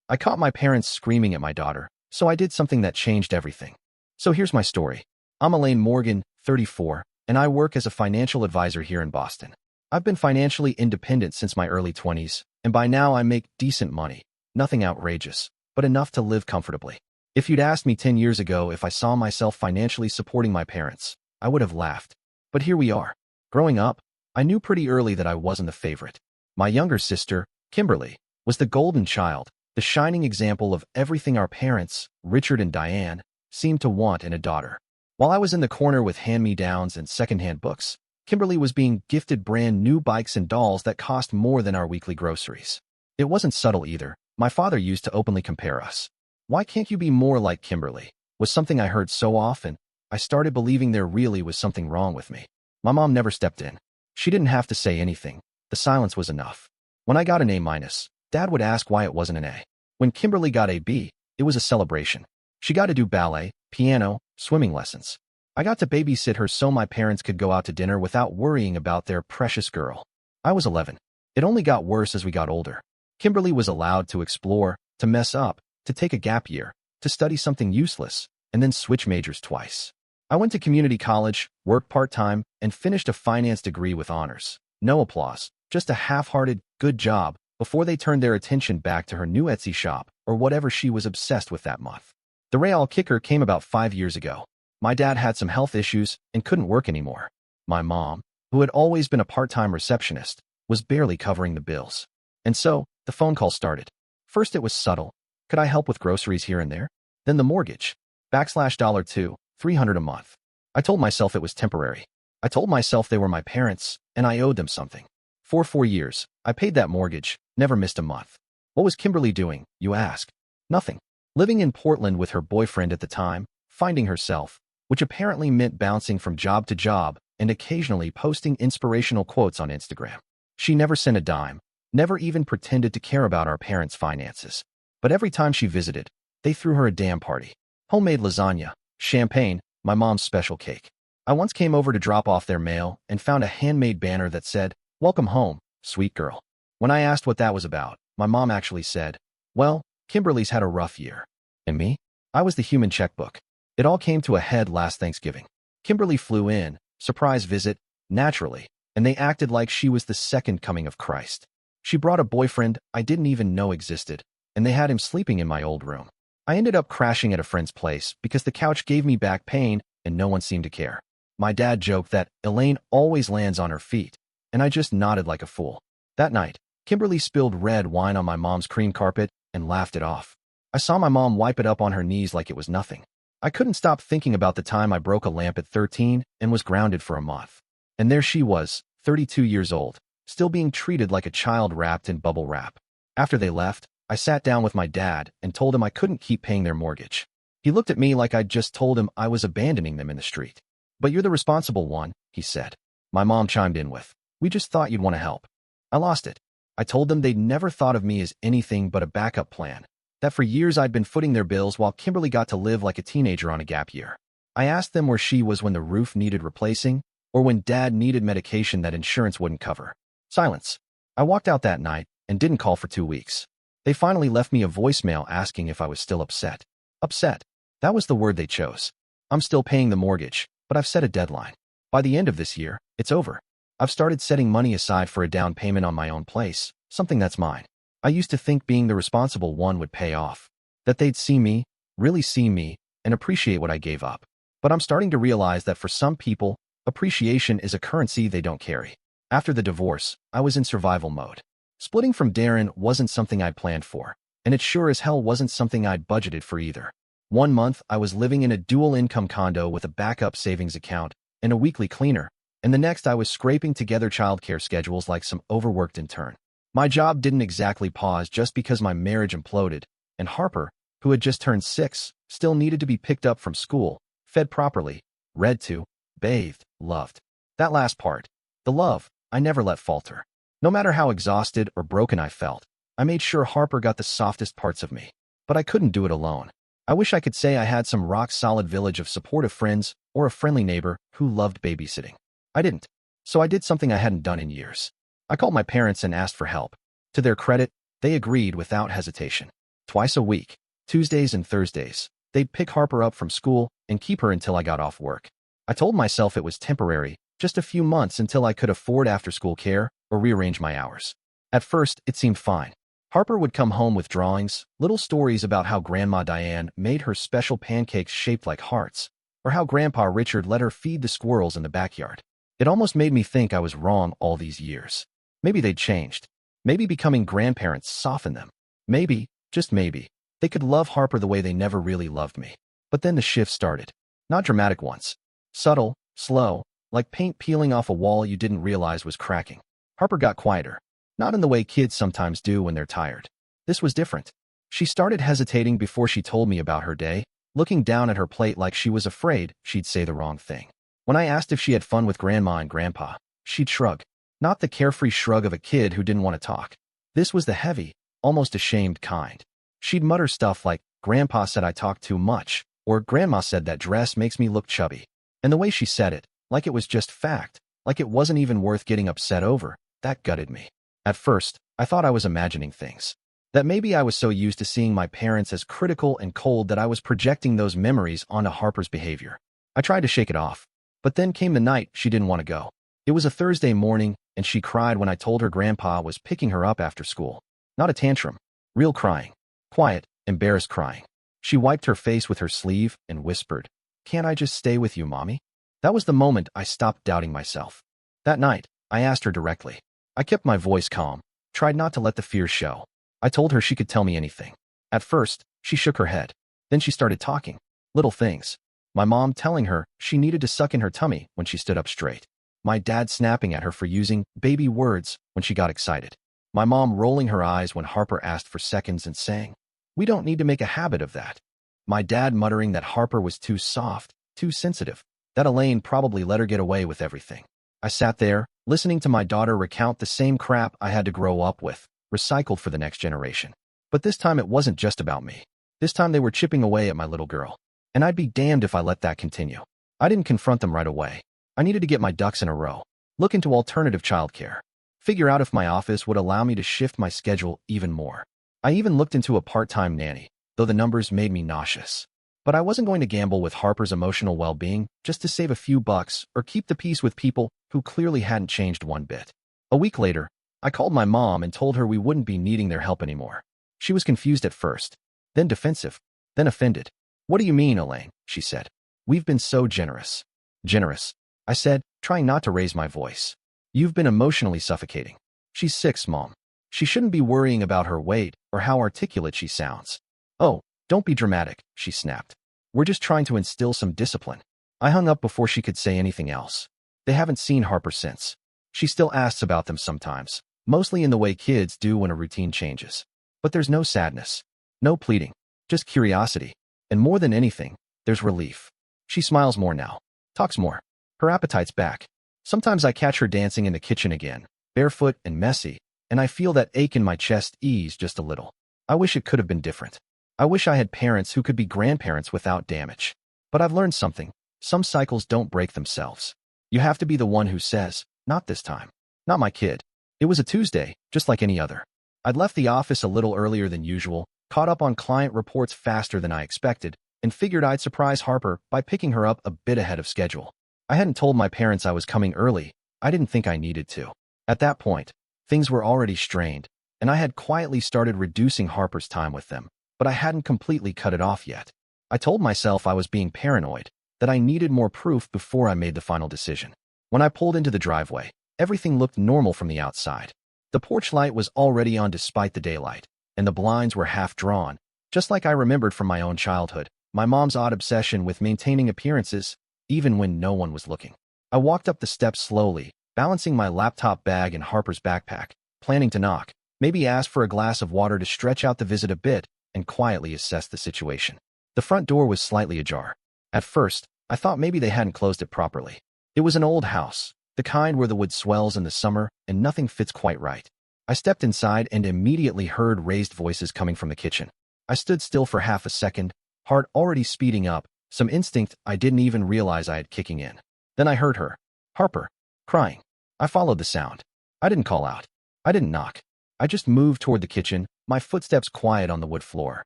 I caught my parents screaming at my daughter, so I did something that changed everything. So here's my story. I'm Elaine Morgan, 34, and I work as a financial advisor here in Boston. I've been financially independent since my early 20s, and by now I make decent money. Nothing outrageous, but enough to live comfortably. If you'd asked me 10 years ago if I saw myself financially supporting my parents, I would have laughed. But here we are. Growing up, I knew pretty early that I wasn't the favorite. My younger sister, Kimberly, was the golden child, the shining example of everything our parents, Richard and Diane, seemed to want in a daughter. While I was in the corner with hand-me-downs and secondhand books, Kimberly was being gifted brand new bikes and dolls that cost more than our weekly groceries. It wasn't subtle either. My father used to openly compare us. "Why can't you be more like Kimberly?" was something I heard so often, I started believing there really was something wrong with me. My mom never stepped in. She didn't have to say anything. The silence was enough. When I got an A-, Dad would ask why it wasn't an A. When Kimberly got a B, it was a celebration. She got to do ballet, piano, swimming lessons. I got to babysit her so my parents could go out to dinner without worrying about their precious girl. I was 11. It only got worse as we got older. Kimberly was allowed to explore, to mess up, to take a gap year, to study something useless, and then switch majors twice. I went to community college, worked part-time, and finished a finance degree with honors. No applause, just a half-hearted, good job, before they turned their attention back to her new Etsy shop, or whatever she was obsessed with that month. The real kicker came about 5 years ago. My dad had some health issues and couldn't work anymore. My mom, who had always been a part-time receptionist, was barely covering the bills. And so, the phone call started. First it was subtle. Could I help with groceries here and there? Then the mortgage. $2, $300 a month. I told myself it was temporary. I told myself they were my parents, and I owed them something. For 4 years, I paid that mortgage, never missed a month. What was Kimberly doing, you ask? Nothing. Living in Portland with her boyfriend at the time, finding herself, which apparently meant bouncing from job to job and occasionally posting inspirational quotes on Instagram. She never sent a dime, never even pretended to care about our parents' finances. But every time she visited, they threw her a damn party. Homemade lasagna, champagne, my mom's special cake. I once came over to drop off their mail and found a handmade banner that said, "Welcome home, sweet girl." When I asked what that was about, my mom actually said, "Well, Kimberly's had a rough year." And me? I was the human checkbook. It all came to a head last Thanksgiving. Kimberly flew in, surprise visit, naturally, and they acted like she was the second coming of Christ. She brought a boyfriend I didn't even know existed, and they had him sleeping in my old room. I ended up crashing at a friend's place because the couch gave me back pain and no one seemed to care. My dad joked that Elaine always lands on her feet, and I just nodded like a fool. That night, Kimberly spilled red wine on my mom's cream carpet and laughed it off. I saw my mom wipe it up on her knees like it was nothing. I couldn't stop thinking about the time I broke a lamp at 13 and was grounded for a month. And there she was, 32 years old, still being treated like a child wrapped in bubble wrap. After they left, I sat down with my dad and told him I couldn't keep paying their mortgage. He looked at me like I'd just told him I was abandoning them in the street. "But you're the responsible one," he said. My mom chimed in with, "We just thought you'd want to help." I lost it. I told them they'd never thought of me as anything but a backup plan, that for years I'd been footing their bills while Kimberly got to live like a teenager on a gap year. I asked them where she was when the roof needed replacing, or when Dad needed medication that insurance wouldn't cover. Silence. I walked out that night and didn't call for 2 weeks. They finally left me a voicemail asking if I was still upset. Upset. That was the word they chose. I'm still paying the mortgage, but I've set a deadline. By the end of this year, it's over. I've started setting money aside for a down payment on my own place, something that's mine. I used to think being the responsible one would pay off, that they'd see me, really see me, and appreciate what I gave up. But I'm starting to realize that for some people, appreciation is a currency they don't carry. After the divorce, I was in survival mode. Splitting from Darren wasn't something I'd planned for, and it sure as hell wasn't something I'd budgeted for either. 1 month, I was living in a dual-income condo with a backup savings account and a weekly cleaner, and the next I was scraping together childcare schedules like some overworked intern. My job didn't exactly pause just because my marriage imploded, and Harper, who had just turned 6, still needed to be picked up from school, fed properly, read to, bathed, loved. That last part, the love, I never let falter. No matter how exhausted or broken I felt, I made sure Harper got the softest parts of me. But I couldn't do it alone. I wish I could say I had some rock-solid village of supportive friends or a friendly neighbor who loved babysitting. I didn't. So I did something I hadn't done in years. I called my parents and asked for help. To their credit, they agreed without hesitation. twice a week, Tuesdays and Thursdays. They'd pick Harper up from school and keep her until I got off work. I told myself it was temporary, just a few months until I could afford after-school care or rearrange my hours. At first, it seemed fine. Harper would come home with drawings, little stories about how Grandma Diane made her special pancakes shaped like hearts, or how Grandpa Richard let her feed the squirrels in the backyard. It almost made me think I was wrong all these years. Maybe they'd changed. Maybe becoming grandparents softened them. Maybe, just maybe, they could love Harper the way they never really loved me. But then the shift started. Not dramatic ones. Subtle, slow, like paint peeling off a wall you didn't realize was cracking. Harper got quieter. Not in the way kids sometimes do when they're tired. This was different. She started hesitating before she told me about her day, looking down at her plate like she was afraid she'd say the wrong thing. When I asked if she had fun with Grandma and Grandpa, she'd shrug. Not the carefree shrug of a kid who didn't want to talk. This was the heavy, almost ashamed kind. She'd mutter stuff like, "Grandpa said I talk too much," or "Grandma said that dress makes me look chubby." And the way she said it, like it was just fact, like it wasn't even worth getting upset over, that gutted me. At first, I thought I was imagining things. That maybe I was so used to seeing my parents as critical and cold that I was projecting those memories onto Harper's behavior. I tried to shake it off. But then came the night she didn't want to go. It was a Thursday morning, and she cried when I told her Grandpa was picking her up after school. Not a tantrum. Real crying. Quiet, embarrassed crying. She wiped her face with her sleeve and whispered, "Can't I just stay with you, Mommy?" That was the moment I stopped doubting myself. That night, I asked her directly. I kept my voice calm, tried not to let the fear show. I told her she could tell me anything. At first, she shook her head. Then she started talking. Little things. My mom telling her she needed to suck in her tummy when she stood up straight. My dad snapping at her for using baby words when she got excited. My mom rolling her eyes when Harper asked for seconds and saying, "We don't need to make a habit of that." My dad muttering that Harper was too soft, too sensitive, that Elaine probably let her get away with everything. I sat there, listening to my daughter recount the same crap I had to grow up with, recycled for the next generation. But this time it wasn't just about me. This time they were chipping away at my little girl. And I'd be damned if I let that continue. I didn't confront them right away. I needed to get my ducks in a row, look into alternative childcare, figure out if my office would allow me to shift my schedule even more. I even looked into a part-time nanny, though the numbers made me nauseous. But I wasn't going to gamble with Harper's emotional well-being just to save a few bucks or keep the peace with people who clearly hadn't changed one bit. A week later, I called my mom and told her we wouldn't be needing their help anymore. She was confused at first, then defensive, then offended. "What do you mean, Elaine?" she said. "We've been so generous." "Generous," I said, trying not to raise my voice. "You've been emotionally suffocating." "She's 6, Mom. She shouldn't be worrying about her weight or how articulate she sounds." "Oh, don't be dramatic," she snapped. "We're just trying to instill some discipline." I hung up before she could say anything else. They haven't seen Harper since. She still asks about them sometimes, mostly in the way kids do when a routine changes. But there's no sadness, no pleading, just curiosity. And more than anything, there's relief. She smiles more now, talks more. Her appetite's back. Sometimes I catch her dancing in the kitchen again, barefoot and messy, and I feel that ache in my chest ease just a little. I wish it could have been different. I wish I had parents who could be grandparents without damage. But I've learned something. Some cycles don't break themselves. You have to be the one who says, "Not this time. Not my kid." It was a Tuesday, just like any other. I'd left the office a little earlier than usual, caught up on client reports faster than I expected, and figured I'd surprise Harper by picking her up a bit ahead of schedule. I hadn't told my parents I was coming early. I didn't think I needed to. At that point, things were already strained, and I had quietly started reducing Harper's time with them, but I hadn't completely cut it off yet. I told myself I was being paranoid, that I needed more proof before I made the final decision. When I pulled into the driveway, everything looked normal from the outside. The porch light was already on despite the daylight, and the blinds were half drawn, just like I remembered from my own childhood, my mom's odd obsession with maintaining appearances, even when no one was looking. I walked up the steps slowly, balancing my laptop bag and Harper's backpack, planning to knock, maybe ask for a glass of water to stretch out the visit a bit, and quietly assess the situation. The front door was slightly ajar. At first, I thought maybe they hadn't closed it properly. It was an old house, the kind where the wood swells in the summer and nothing fits quite right. I stepped inside and immediately heard raised voices coming from the kitchen. I stood still for half a second, heart already speeding up, some instinct I didn't even realize I had kicking in. Then I heard her, Harper, crying. I followed the sound. I didn't call out. I didn't knock. I just moved toward the kitchen, my footsteps quiet on the wood floor.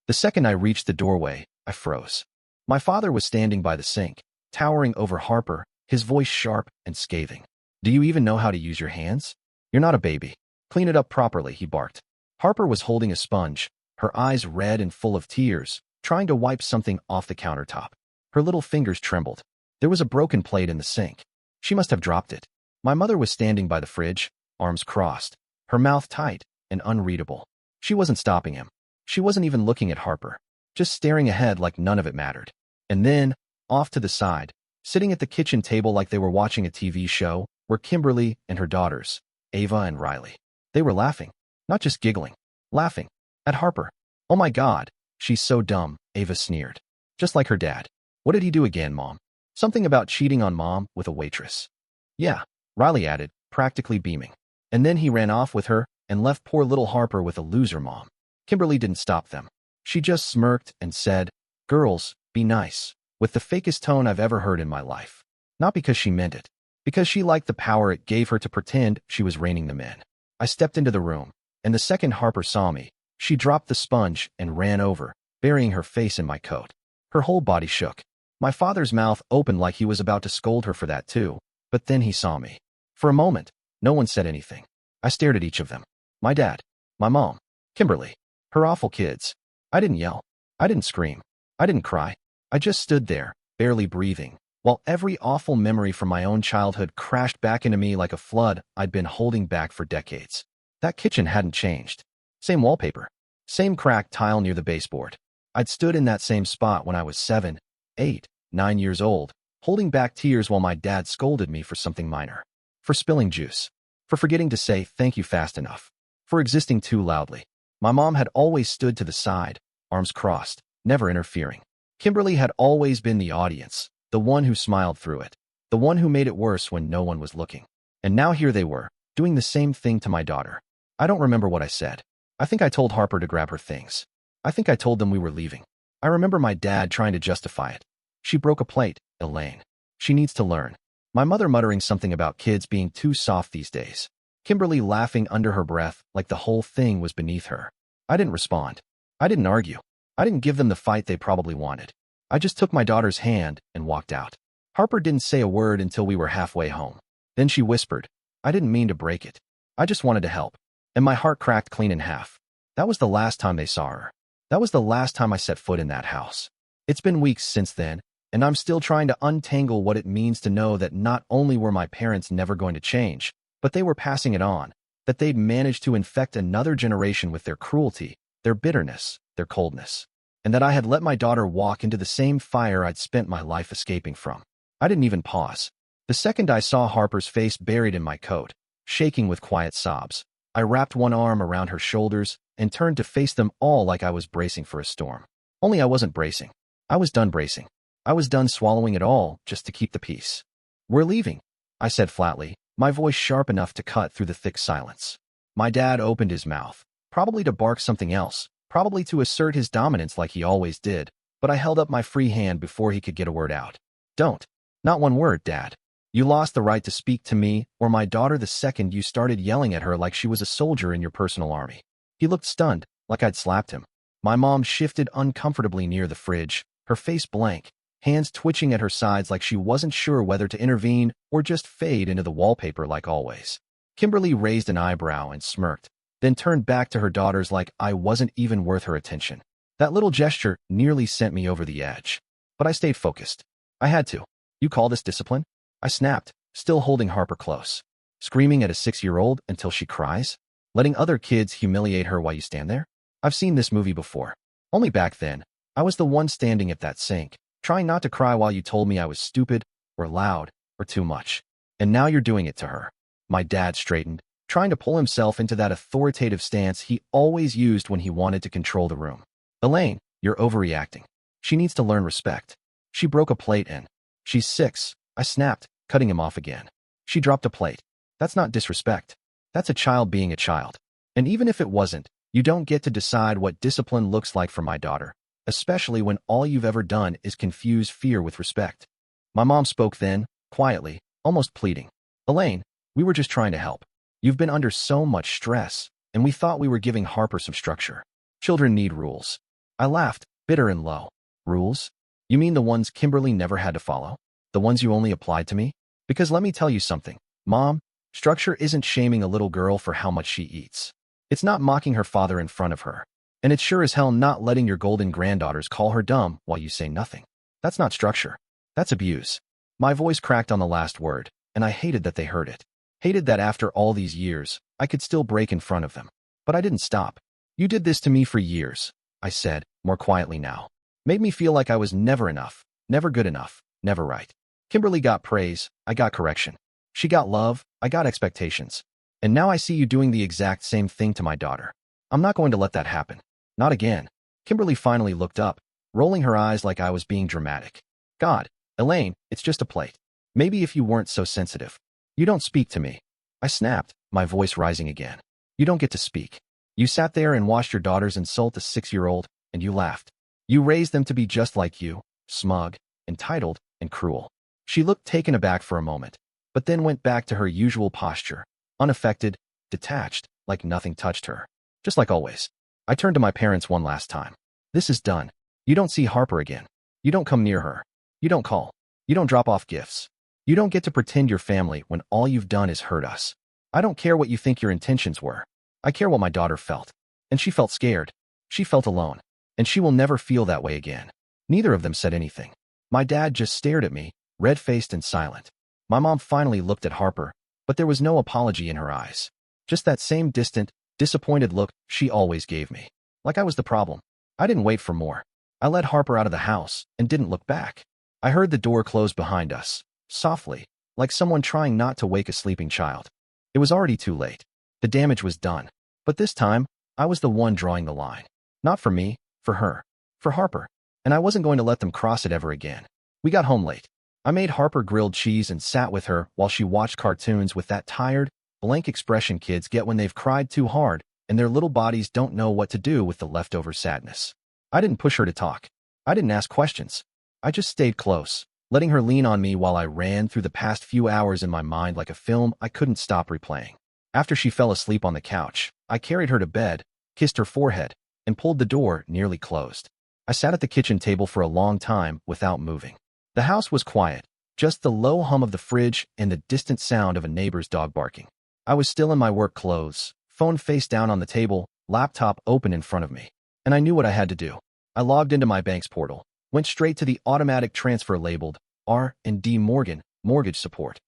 The second I reached the doorway, I froze. My father was standing by the sink, towering over Harper, his voice sharp and scathing. "Do you even know how to use your hands? You're not a baby. Clean it up properly," he barked. Harper was holding a sponge, her eyes red and full of tears, trying to wipe something off the countertop. Her little fingers trembled. There was a broken plate in the sink. She must have dropped it. My mother was standing by the fridge, arms crossed, her mouth tight and unreadable. She wasn't stopping him. She wasn't even looking at Harper, just staring ahead like none of it mattered. And then, off to the side, sitting at the kitchen table like they were watching a TV show, were Kimberly and her daughters, Ava and Riley. They were laughing, not just giggling, laughing at Harper. "Oh my God, she's so dumb," Ava sneered. "Just like her dad." "What did he do again, Mom?" "Something about cheating on Mom with a waitress." "Yeah," Riley added, practically beaming. "And then he ran off with her and left poor little Harper with a loser mom." Kimberly didn't stop them. She just smirked and said, "Girls, be nice," with the fakest tone I've ever heard in my life. Not because she meant it, because she liked the power it gave her to pretend she was reining them in. I stepped into the room, and the second Harper saw me, she dropped the sponge and ran over, burying her face in my coat. Her whole body shook. My father's mouth opened like he was about to scold her for that too, but then he saw me. For a moment, no one said anything. I stared at each of them. My dad, my mom, Kimberly, her awful kids. I didn't yell. I didn't scream. I didn't cry. I just stood there, barely breathing, while every awful memory from my own childhood crashed back into me like a flood I'd been holding back for decades. That kitchen hadn't changed. Same wallpaper. Same cracked tile near the baseboard. I'd stood in that same spot when I was 7, 8, 9 years old, holding back tears while my dad scolded me for something minor. For spilling juice. For forgetting to say thank you fast enough. For existing too loudly. My mom had always stood to the side, arms crossed, never interfering. Kimberly had always been the audience, the one who smiled through it, the one who made it worse when no one was looking. And now here they were, doing the same thing to my daughter. I don't remember what I said. I think I told Harper to grab her things. I think I told them we were leaving. I remember my dad trying to justify it. "She broke a plate, Elaine. She needs to learn." My mother muttering something about kids being too soft these days. Kimberly laughing under her breath like the whole thing was beneath her. I didn't respond. I didn't argue. I didn't give them the fight they probably wanted. I just took my daughter's hand and walked out. Harper didn't say a word until we were halfway home. Then she whispered, "I didn't mean to break it. I just wanted to help." And my heart cracked clean in half. That was the last time they saw her. That was the last time I set foot in that house. It's been weeks since then, and I'm still trying to untangle what it means to know that not only were my parents never going to change, but they were passing it on, that they'd managed to infect another generation with their cruelty, their bitterness, their coldness, and that I had let my daughter walk into the same fire I'd spent my life escaping from. I didn't even pause. The second I saw Harper's face buried in my coat, shaking with quiet sobs, I wrapped one arm around her shoulders and turned to face them all like I was bracing for a storm. Only I wasn't bracing. I was done bracing. I was done swallowing it all just to keep the peace. "We're leaving," I said flatly, my voice sharp enough to cut through the thick silence. My dad opened his mouth, probably to bark something else, probably to assert his dominance like he always did, but I held up my free hand before he could get a word out. "Don't. Not one word, Dad. You lost the right to speak to me or my daughter the second you started yelling at her like she was a soldier in your personal army." He looked stunned, like I'd slapped him. My mom shifted uncomfortably near the fridge, her face blank, hands twitching at her sides like she wasn't sure whether to intervene or just fade into the wallpaper like always. Kimberly raised an eyebrow and smirked, then turned back to her daughters like I wasn't even worth her attention. That little gesture nearly sent me over the edge. But I stayed focused. I had to. "You call this discipline?" I snapped, still holding Harper close. "Screaming at a 6-year-old until she cries? Letting other kids humiliate her while you stand there? I've seen this movie before. Only back then, I was the one standing at that sink, trying not to cry while you told me I was stupid, or loud, or too much. And now you're doing it to her." My dad straightened, trying to pull himself into that authoritative stance he always used when he wanted to control the room. "Elaine, you're overreacting. She needs to learn respect. She broke a plate and..." "She's 6, I snapped, cutting him off again. "She dropped a plate. That's not disrespect. That's a child being a child. And even if it wasn't, you don't get to decide what discipline looks like for my daughter, especially when all you've ever done is confuse fear with respect." My mom spoke then, quietly, almost pleading. "Elaine, we were just trying to help. You've been under so much stress. and we thought we were giving Harper some structure. Children need rules. I laughed, bitter and low. Rules? You mean the ones Kimberly never had to follow? The ones you only applied to me? Because let me tell you something, Mom, structure isn't shaming a little girl for how much she eats. It's not mocking her father in front of her. And it's sure as hell not letting your golden granddaughters call her dumb while you say nothing. That's not structure. That's abuse. My voice cracked on the last word, and I hated that they heard it. Hated that after all these years, I could still break in front of them. But I didn't stop. You did this to me for years, I said, more quietly now. Made me feel like I was never enough, never good enough, never right. Kimberly got praise, I got correction. She got love, I got expectations. And now I see you doing the exact same thing to my daughter. I'm not going to let that happen. Not again. Kimberly finally looked up, rolling her eyes like I was being dramatic. God, Elaine, it's just a plate. Maybe if you weren't so sensitive. You don't speak to me. I snapped, my voice rising again. You don't get to speak. You sat there and watched your daughters insult a 6-year-old, and you laughed. You raised them to be just like you, smug, entitled, and cruel. She looked taken aback for a moment, but then went back to her usual posture, unaffected, detached, like nothing touched her. Just like always. I turned to my parents one last time. This is done. You don't see Harper again. You don't come near her. You don't call. You don't drop off gifts. You don't get to pretend you're family when all you've done is hurt us. I don't care what you think your intentions were. I care what my daughter felt. And she felt scared. She felt alone. And she will never feel that way again. Neither of them said anything. My dad just stared at me, red-faced and silent. My mom finally looked at Harper, but there was no apology in her eyes. Just that same distant, disappointed look she always gave me. Like I was the problem. I didn't wait for more. I led Harper out of the house and didn't look back. I heard the door close behind us, softly, like someone trying not to wake a sleeping child. It was already too late. The damage was done. But this time, I was the one drawing the line. Not for me, for her, for Harper. And I wasn't going to let them cross it ever again. We got home late. I made Harper grilled cheese and sat with her while she watched cartoons with that tired, blank expression kids get when they've cried too hard and their little bodies don't know what to do with the leftover sadness. I didn't push her to talk. I didn't ask questions. I just stayed close, letting her lean on me while I ran through the past few hours in my mind like a film I couldn't stop replaying. After she fell asleep on the couch, I carried her to bed, kissed her forehead, and pulled the door nearly closed. I sat at the kitchen table for a long time without moving. The house was quiet, just the low hum of the fridge and the distant sound of a neighbor's dog barking. I was still in my work clothes, phone face down on the table, laptop open in front of me. And I knew what I had to do. I logged into my bank's portal, went straight to the automatic transfer labeled R&D Morgan, mortgage support.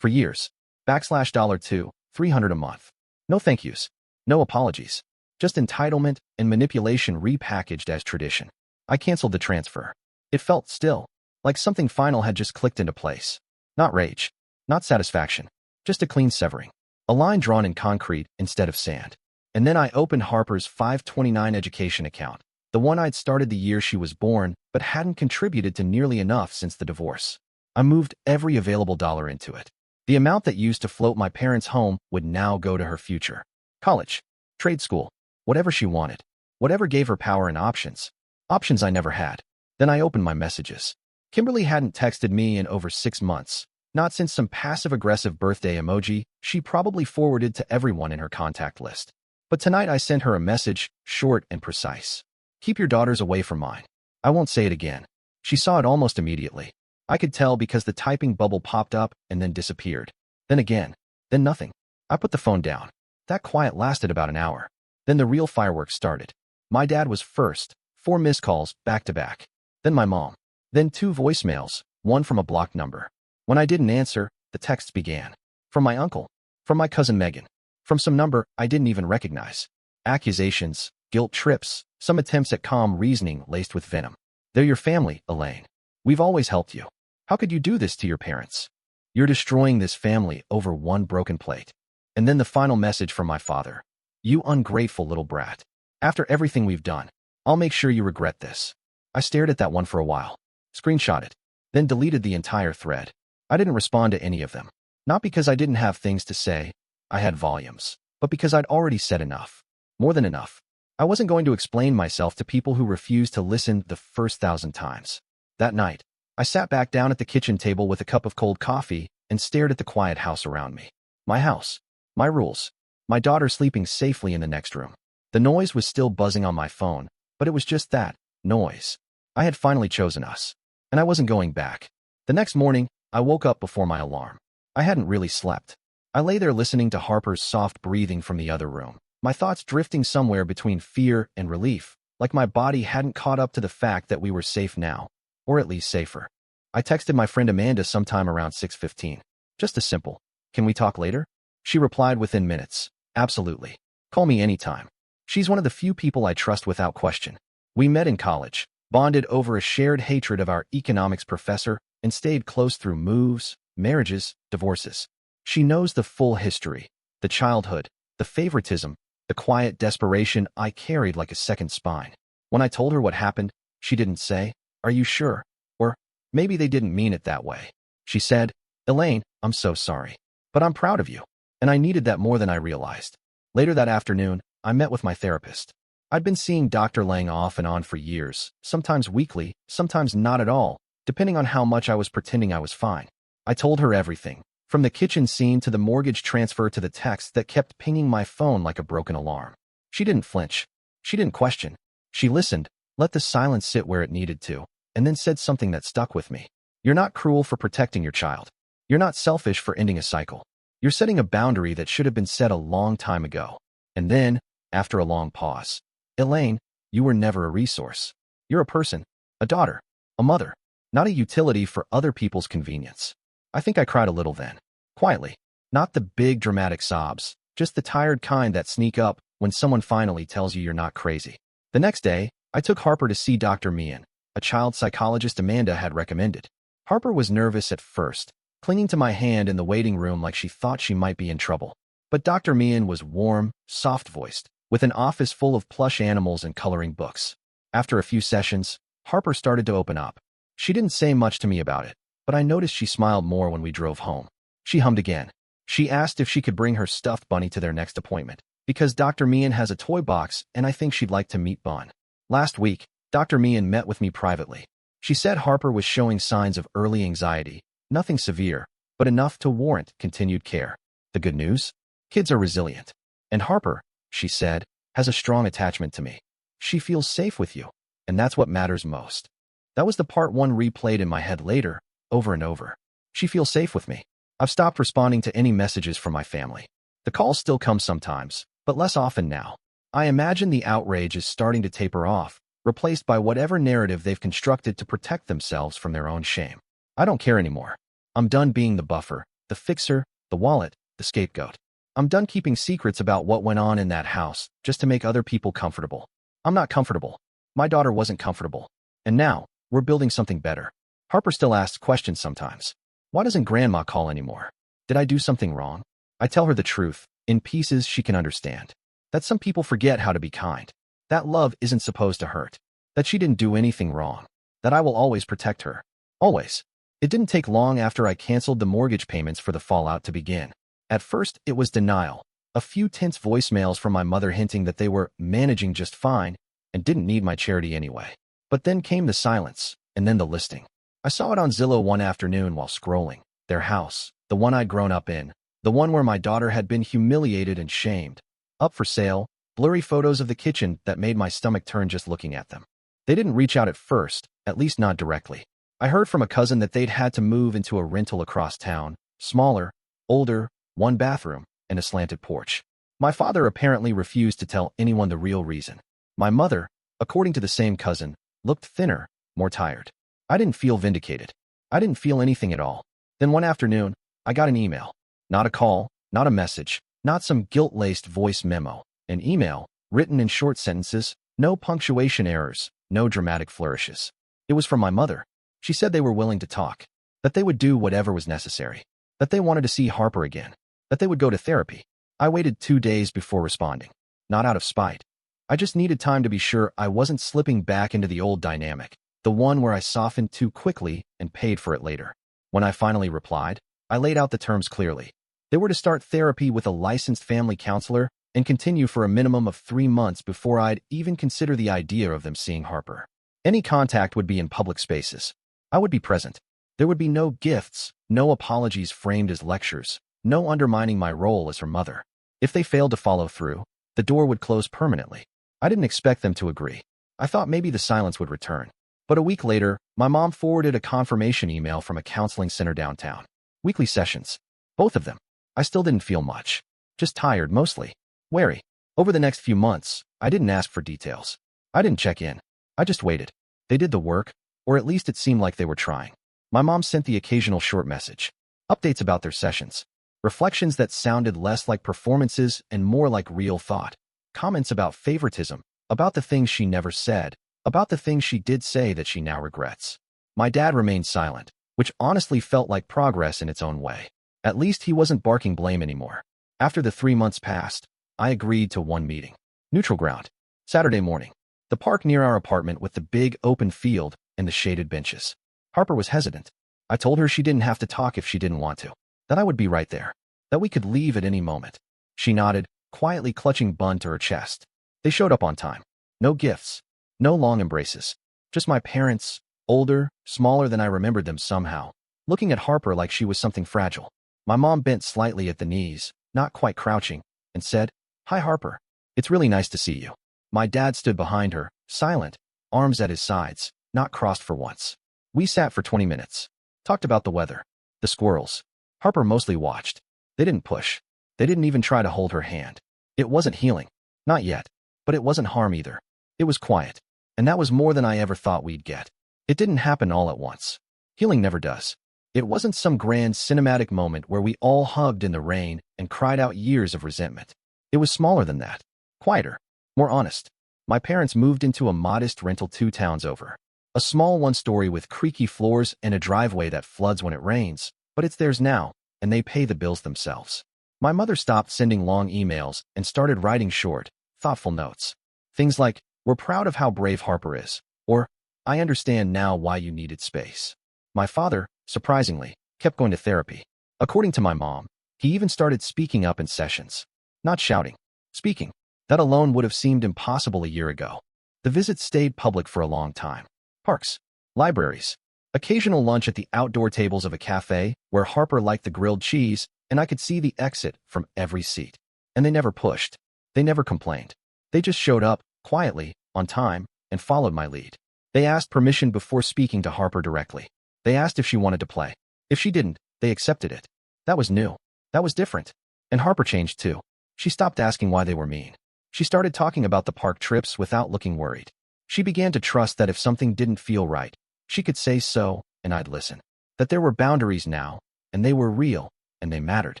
For years. /$2, $300 a month. No thank yous. No apologies. Just entitlement and manipulation repackaged as tradition. I canceled the transfer. It felt still, like something final had just clicked into place. Not rage. Not satisfaction. Just a clean severing. A line drawn in concrete instead of sand. And then I opened Harper's 529 education account, the one I'd started the year she was born, but hadn't contributed to nearly enough since the divorce. I moved every available dollar into it. The amount that used to float my parents' home would now go to her future. College, trade school, whatever she wanted, whatever gave her power and options. Options I never had. Then I opened my messages. Kimberly hadn't texted me in over 6 months, not since some passive-aggressive birthday emoji she probably forwarded to everyone in her contact list. But tonight I sent her a message, short and precise. Keep your daughters away from mine. I won't say it again. She saw it almost immediately. I could tell because the typing bubble popped up and then disappeared. Then again. Then nothing. I put the phone down. That quiet lasted about an hour. Then the real fireworks started. My dad was first, 4 missed calls, back to back. Then my mom. Then 2 voicemails, one from a blocked number. When I didn't answer, the texts began. From my uncle. From my cousin Megan. From some number I didn't even recognize. Accusations, guilt trips, some attempts at calm reasoning laced with venom. They're your family, Elaine. We've always helped you. How could you do this to your parents? You're destroying this family over one broken plate. And then the final message from my father. You ungrateful little brat. After everything we've done, I'll make sure you regret this. I stared at that one for a while. Screenshot it. Then deleted the entire thread. I didn't respond to any of them. Not because I didn't have things to say. I had volumes. But because I'd already said enough. More than enough. I wasn't going to explain myself to people who refused to listen the first 1,000 times. That night, I sat back down at the kitchen table with a cup of cold coffee and stared at the quiet house around me. My house. My rules. my daughter sleeping safely in the next room. The noise was still buzzing on my phone, but it was just that noise. I had finally chosen us, and I wasn't going back. The next morning, I woke up before my alarm. I hadn't really slept. I lay there listening to Harper's soft breathing from the other room, my thoughts drifting somewhere between fear and relief, like my body hadn't caught up to the fact that we were safe now, or at least safer. I texted my friend Amanda sometime around 6:15. Just a simple, "Can we talk later?" She replied within minutes, "Absolutely. Call me anytime." She's one of the few people I trust without question. We met in college, bonded over a shared hatred of our economics professor, and stayed close through moves, marriages, divorces. She knows the full history, the childhood, the favoritism, the quiet desperation I carried like a second spine. When I told her what happened, she didn't say, "Are you sure?" Or, "Maybe they didn't mean it that way." She said, "Elaine, I'm so sorry. But I'm proud of you." And I needed that more than I realized. Later that afternoon, I met with my therapist. I'd been seeing Dr. Lang off and on for years, sometimes weekly, sometimes not at all, depending on how much I was pretending I was fine. I told her everything, from the kitchen scene to the mortgage transfer to the text that kept pinging my phone like a broken alarm. She didn't flinch. She didn't question. She listened, let the silence sit where it needed to, and then said something that stuck with me. "You're not cruel for protecting your child. You're not selfish for ending a cycle. You're setting a boundary that should have been set a long time ago." And then, after a long pause, "Elaine, you were never a resource. You're a person, a daughter, a mother, not a utility for other people's convenience." I think I cried a little then, quietly, not the big dramatic sobs, just the tired kind that sneak up when someone finally tells you you're not crazy. The next day, I took Harper to see Dr. Meehan, a child psychologist Amanda had recommended. Harper was nervous at first, clinging to my hand in the waiting room like she thought she might be in trouble. But Dr. Meehan was warm, soft-voiced, with an office full of plush animals and coloring books. After a few sessions, Harper started to open up. She didn't say much to me about it, but I noticed she smiled more when we drove home. She hummed again. She asked if she could bring her stuffed bunny to their next appointment, because Dr. Meehan has a toy box and I think she'd like to meet Bun. Last week, Dr. Meehan met with me privately. She said Harper was showing signs of early anxiety, nothing severe, but enough to warrant continued care. The good news? Kids are resilient. And Harper, she said, has a strong attachment to me. She feels safe with you, and that's what matters most. That was the part one replayed in my head later, over and over. She feels safe with me. I've stopped responding to any messages from my family. The calls still come sometimes, but less often now. I imagine the outrage is starting to taper off, replaced by whatever narrative they've constructed to protect themselves from their own shame. I don't care anymore. I'm done being the buffer, the fixer, the wallet, the scapegoat. I'm done keeping secrets about what went on in that house just to make other people comfortable. I'm not comfortable. My daughter wasn't comfortable. And now, we're building something better. Harper still asks questions sometimes. Why doesn't Grandma call anymore? Did I do something wrong? I tell her the truth, in pieces she can understand. That some people forget how to be kind. That love isn't supposed to hurt. That she didn't do anything wrong. That I will always protect her. Always. It didn't take long after I canceled the mortgage payments for the fallout to begin. At first, it was denial. A few tense voicemails from my mother hinting that they were managing just fine and didn't need my charity anyway. But then came the silence, and then the listing. I saw it on Zillow one afternoon while scrolling. Their house, the one I'd grown up in, the one where my daughter had been humiliated and shamed. Up for sale, blurry photos of the kitchen that made my stomach turn just looking at them. They didn't reach out at first, at least not directly. I heard from a cousin that they'd had to move into a rental across town, smaller, older, one bathroom, and a slanted porch. My father apparently refused to tell anyone the real reason. My mother, according to the same cousin, looked thinner, more tired. I didn't feel vindicated. I didn't feel anything at all. Then one afternoon, I got an email. Not a call, not a message, not some guilt-laced voice memo. An email, written in short sentences, no punctuation errors, no dramatic flourishes. It was from my mother. She said they were willing to talk, that they would do whatever was necessary, that they wanted to see Harper again, that they would go to therapy. I waited 2 days before responding. Not out of spite. I just needed time to be sure I wasn't slipping back into the old dynamic, the one where I softened too quickly and paid for it later. When I finally replied, I laid out the terms clearly. They were to start therapy with a licensed family counselor and continue for a minimum of 3 months before I'd even consider the idea of them seeing Harper. Any contact would be in public spaces. I would be present. There would be no gifts, no apologies framed as lectures, no undermining my role as her mother. If they failed to follow through, the door would close permanently. I didn't expect them to agree. I thought maybe the silence would return. But a week later, my mom forwarded a confirmation email from a counseling center downtown. Weekly sessions. Both of them. I still didn't feel much. Just tired, mostly. Wary. Over the next few months, I didn't ask for details. I didn't check in. I just waited. They did the work, or at least it seemed like they were trying. My mom sent the occasional short message. Updates about their sessions. Reflections that sounded less like performances and more like real thought. Comments about favoritism, about the things she never said, about the things she did say that she now regrets. My dad remained silent, which honestly felt like progress in its own way. At least he wasn't barking blame anymore. After the 3 months passed, I agreed to one meeting. Neutral ground. Saturday morning. The park near our apartment with the big open field and the shaded benches. Harper was hesitant. I told her she didn't have to talk if she didn't want to, that I would be right there, that we could leave at any moment. She nodded, quietly clutching Bun to her chest. They showed up on time. No gifts. No long embraces. Just my parents, older, smaller than I remembered them somehow, looking at Harper like she was something fragile. My mom bent slightly at the knees, not quite crouching, and said, "Hi, Harper. It's really nice to see you." My dad stood behind her, silent, arms at his sides, not crossed for once. We sat for 20 minutes. Talked about the weather. The squirrels. Harper mostly watched. They didn't push. They didn't even try to hold her hand. It wasn't healing. Not yet. But it wasn't harm either. It was quiet. And that was more than I ever thought we'd get. It didn't happen all at once. Healing never does. It wasn't some grand cinematic moment where we all hugged in the rain and cried out years of resentment. It was smaller than that. Quieter. More honest. My parents moved into a modest rental 2 towns over. A small one-story with creaky floors and a driveway that floods when it rains, but it's theirs now, and they pay the bills themselves. My mother stopped sending long emails and started writing short, thoughtful notes. Things like, "We're proud of how brave Harper is," or, "I understand now why you needed space." My father, surprisingly, kept going to therapy. According to my mom, he even started speaking up in sessions. Not shouting. Speaking. That alone would have seemed impossible a year ago. The visits stayed public for a long time. Parks. Libraries. Occasional lunch at the outdoor tables of a cafe where Harper liked the grilled cheese, and I could see the exit from every seat. And they never pushed. They never complained. They just showed up, quietly, on time, and followed my lead. They asked permission before speaking to Harper directly. They asked if she wanted to play. If she didn't, they accepted it. That was new. That was different. And Harper changed too. She stopped asking why they were mean. She started talking about the park trips without looking worried. She began to trust that if something didn't feel right, she could say so, and I'd listen. That there were boundaries now, and they were real, and they mattered.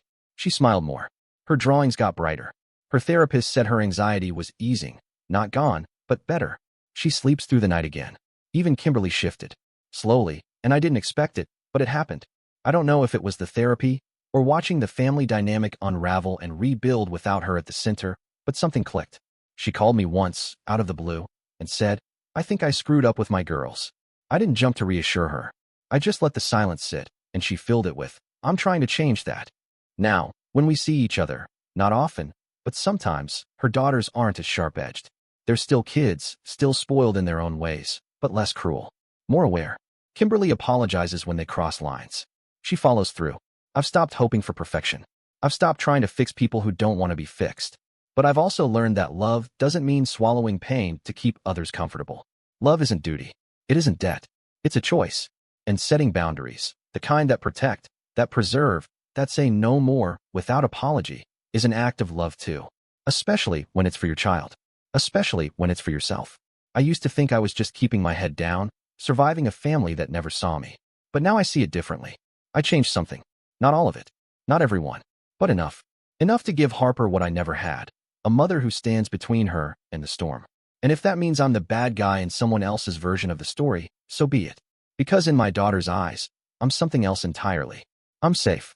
She smiled more. Her drawings got brighter. Her therapist said her anxiety was easing, not gone, but better. She sleeps through the night again. Even Kimberly shifted. Slowly, and I didn't expect it, but it happened. I don't know if it was the therapy, or watching the family dynamic unravel and rebuild without her at the center, but something clicked. She called me once, out of the blue, and said, "I think I screwed up with my girls." I didn't jump to reassure her. I just let the silence sit, and she filled it with, "I'm trying to change that." Now, when we see each other, not often, but sometimes, her daughters aren't as sharp-edged. They're still kids, still spoiled in their own ways, but less cruel. More aware. Kimberly apologizes when they cross lines. She follows through. I've stopped hoping for perfection. I've stopped trying to fix people who don't want to be fixed. But I've also learned that love doesn't mean swallowing pain to keep others comfortable. Love isn't duty. It isn't debt. It's a choice. And setting boundaries, the kind that protect, that preserve, that say no more without apology, is an act of love too. Especially when it's for your child. Especially when it's for yourself. I used to think I was just keeping my head down, surviving a family that never saw me. But now I see it differently. I changed something. Not all of it. Not everyone. But enough. Enough to give Harper what I never had. A mother who stands between her and the storm. And if that means I'm the bad guy in someone else's version of the story, so be it. Because in my daughter's eyes, I'm something else entirely. I'm safe.